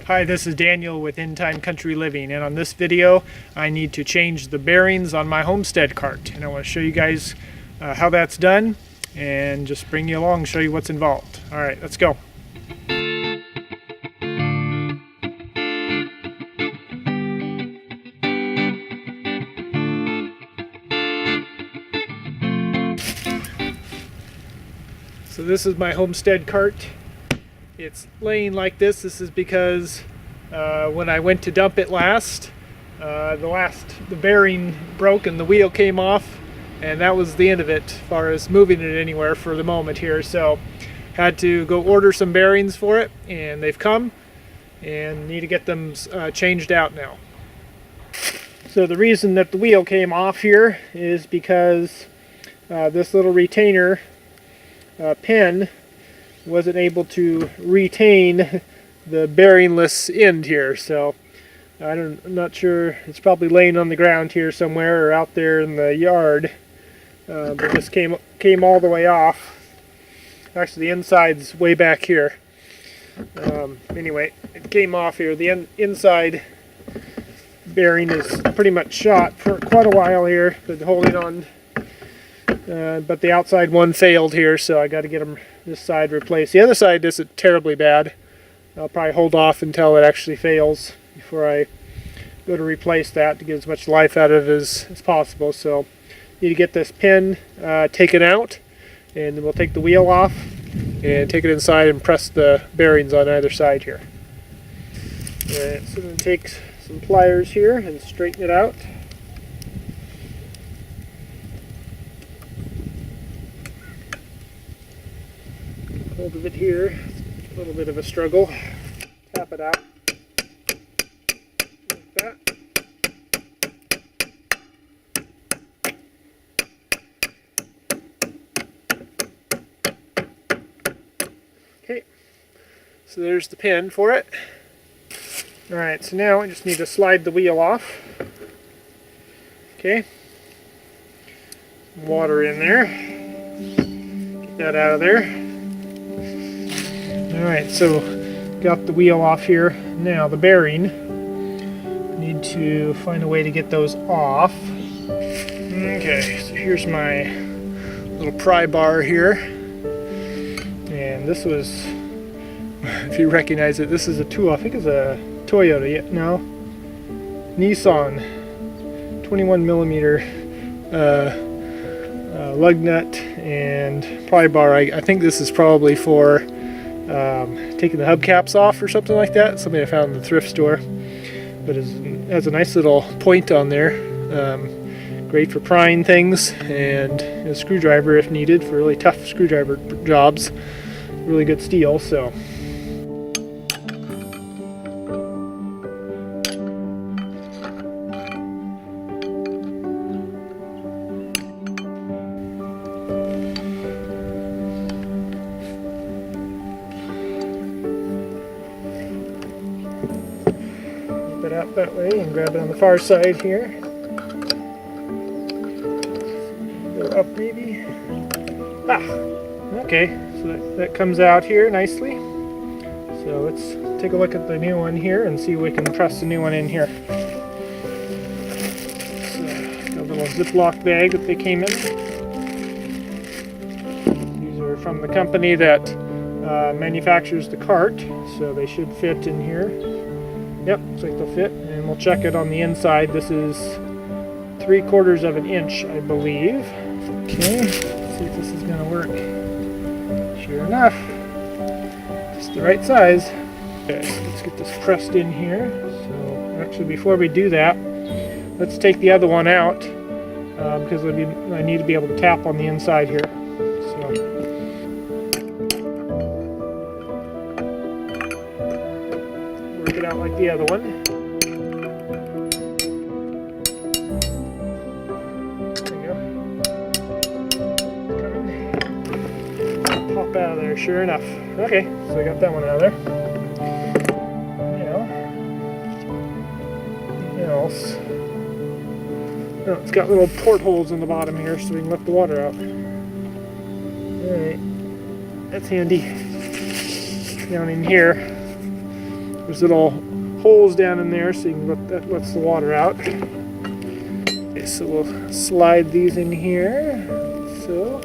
Hi, this is Daniel with In Time Country Living, and on this video I need to change the bearings on my Homestead cart, and I want to show you guys how that's done and just bring you along and show you what's involved. Alright, let's go. So this is my Homestead cart. It's laying like this. This is because when I went to dump it last, the bearing broke and the wheel came off, and that was the end of it as far as moving it anywhere for the moment here. So had to go order some bearings for it, and they've come and need to get them changed out now. So the reason that the wheel came off here is because this little retainer pin wasn't able to retain the bearingless end here, so I'm not sure. It's probably laying on the ground here somewhere or out there in the yard, but this came all the way off. Actually, the inside's way back here. Anyway, it came off here. The inside bearing is pretty much shot for quite a while here, but holding on. But the outside one failed here, so I got to get this side replaced. The other side isn't terribly bad. I'll probably hold off until it actually fails before I go to replace that to get as much life out of it as possible. So need to get this pin taken out, and then we'll take the wheel off and take it inside and press the bearings on either side here. Alright, so I'm going to take some pliers here and straighten it out. Hold of it here, a little bit of a struggle. Tap it out like that. Okay, so there's the pin for it. Alright, so now I just need to slide the wheel off. Okay, water in there. Get that out of there. Alright, so got the wheel off here. Now the bearing, need to find a way to get those off. Okay, so here's my little pry bar here. And this was, if you recognize it, this is a tool. I think it's a Toyota, no, Nissan 21 millimeter lug nut and pry bar. I think this is probably for taking the hubcaps off or something like that. Something I found in the thrift store, but it has a nice little point on there. Great for prying things, and a screwdriver if needed for really tough screwdriver jobs. Really good steel. So it out that way and grab it on the far side here. Go up maybe. Okay, so that comes out here nicely. So let's take a look at the new one here and see if we can press the new one in here. So, got a little Ziploc bag that they came in. These are from the company that manufactures the cart, so they should fit in here. Yep, looks like they'll fit, and we'll check it on the inside. This is 3/4 of an inch, I believe. Okay, let's see if this is going to work. Sure enough, just the right size. Okay, so let's get this pressed in here. So actually, before we do that, let's take the other one out because I need to be able to tap on the inside here. So. It out like the other one. There you go. Pop out of there, sure enough. Okay, so I got that one out of there. Now, anything else? Oh, it's got little portholes in the bottom here so we can let the water out. Alright, that's handy. Down in here, There's little holes down in there so you can let that lets the water out. Okay, so we'll slide these in here. So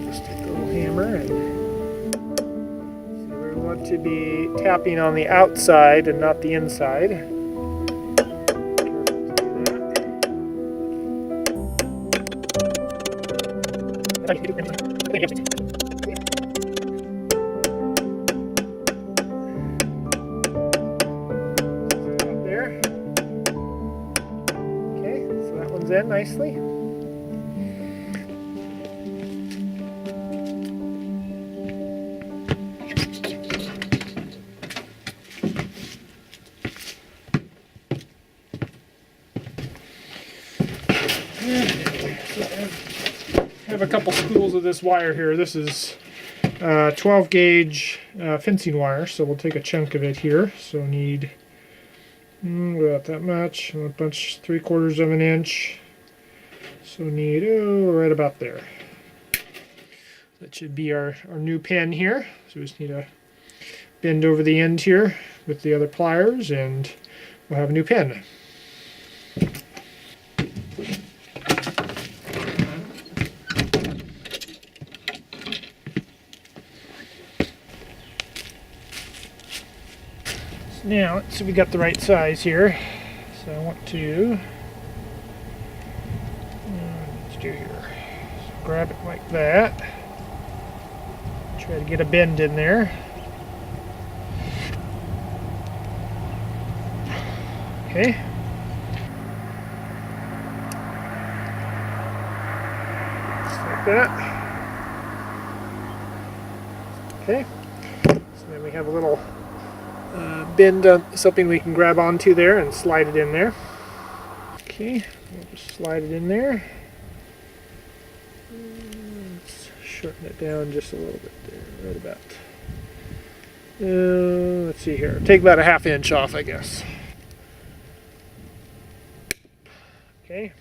just take the little hammer and so we want to be tapping on the outside and not the inside. There. Okay, so that one's in nicely. I have a couple spools of this wire here. This is 12 gauge fencing wire, so we'll take a chunk of it here. So need about that much, a bunch, 3/4 of an inch. So need right about there. That should be our new pin here. So we just need to bend over the end here with the other pliers, and we'll have a new pin. Now, let's see if we got the right size here. So I want to, let's do here. So grab it like that. Try to get a bend in there. Okay. Just like that. Okay. So then we have a little bend something we can grab onto there and slide it in there. Okay, we'll just slide it in there. Let's shorten it down just a little bit there, right about. Let's see here. Take about a 1/2 inch off, I guess. Okay.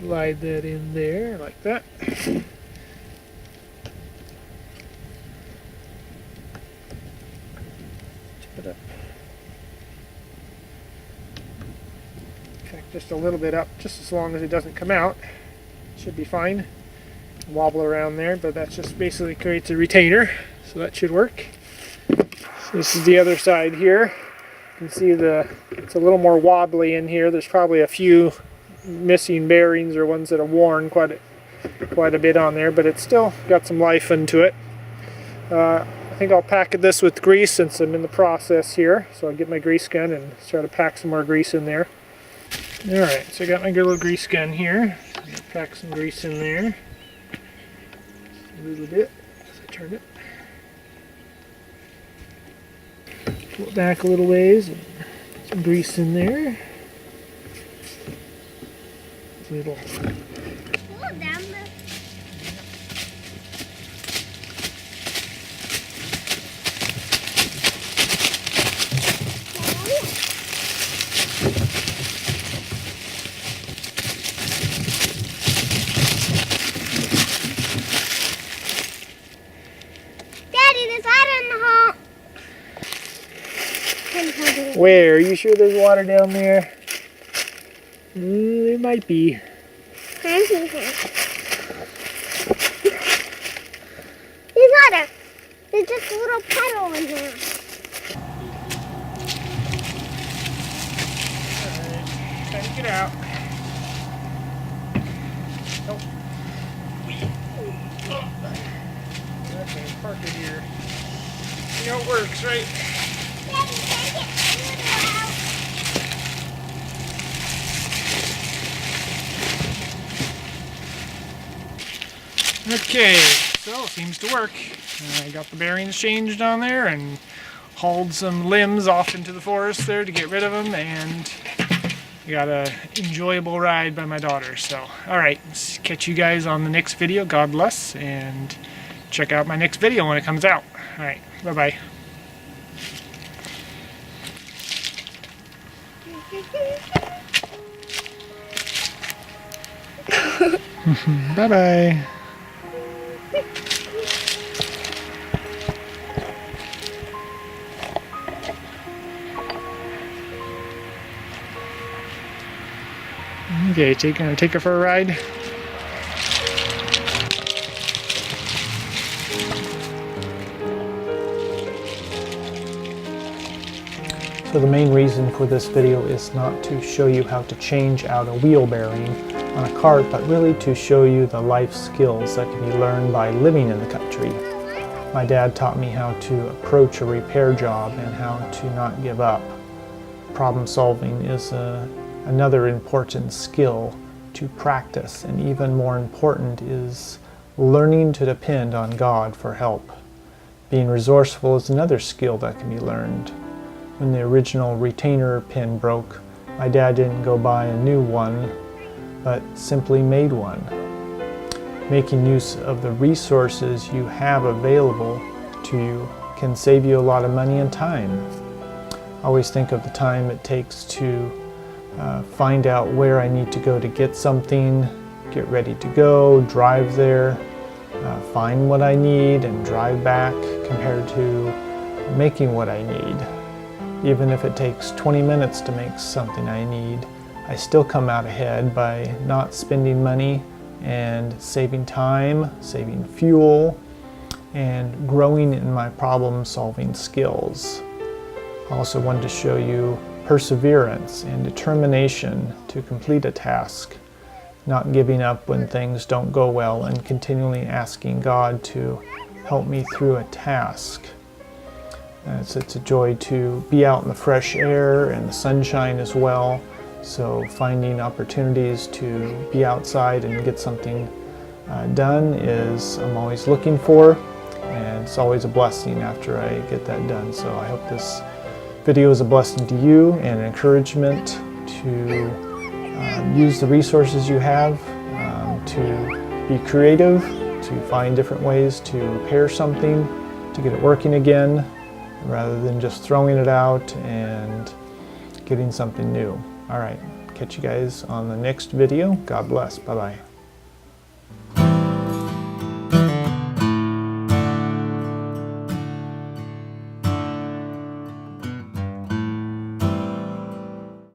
Slide that in there like that. It up. Just a little bit up, just as long as it doesn't come out. Should be fine. Wobble around there, but that just basically creates a retainer, so that should work. So this is the other side here. You can see it's a little more wobbly in here. There's probably a few missing bearings or ones that are worn quite a bit on there, but it's still got some life into it. I think I'll pack this with grease since I'm in the process here. So I'll get my grease gun and try to pack some more grease in there. Alright, so I got my good little grease gun here. I'm going to pack some grease in there. A little bit as I turn it. Pull it back a little ways and put some grease in there. A little. Where? Are you sure there's water down there? There might be. There's water. There's just a little puddle in there. Alright, time to get out. Nope. Okay, park it here. You know it works, right? Daddy, take it. Okay, so it seems to work. I got the bearings changed on there and hauled some limbs off into the forest there to get rid of them, and got a enjoyable ride by my daughter. So, alright, catch you guys on the next video. God bless, and check out my next video when it comes out. Alright, bye-bye. Bye-bye. Okay, gonna take her for a ride. So the main reason for this video is not to show you how to change out a wheel bearing on a cart, but really to show you the life skills that can be learned by living in the country. My dad taught me how to approach a repair job and how to not give up. Problem solving is another important skill to practice, and even more important is learning to depend on God for help. Being resourceful is another skill that can be learned. When the original retainer pin broke, my dad didn't go buy a new one, but simply made one. Making use of the resources you have available to you can save you a lot of money and time. I always think of the time it takes to find out where I need to go to get something, get ready to go, drive there, find what I need and drive back, compared to making what I need. Even if it takes 20 minutes to make something I need, I still come out ahead by not spending money and saving time, saving fuel, and growing in my problem-solving skills. I also wanted to show you perseverance and determination to complete a task, not giving up when things don't go well, and continually asking God to help me through a task. It's a joy to be out in the fresh air and the sunshine as well. So finding opportunities to be outside and get something done is I'm always looking for, and it's always a blessing after I get that done. So I hope this video is a blessing to you and an encouragement to use the resources you have, to be creative, to find different ways to repair something, to get it working again, rather than just throwing it out and getting something new. All right, catch you guys on the next video. God bless. Bye-bye.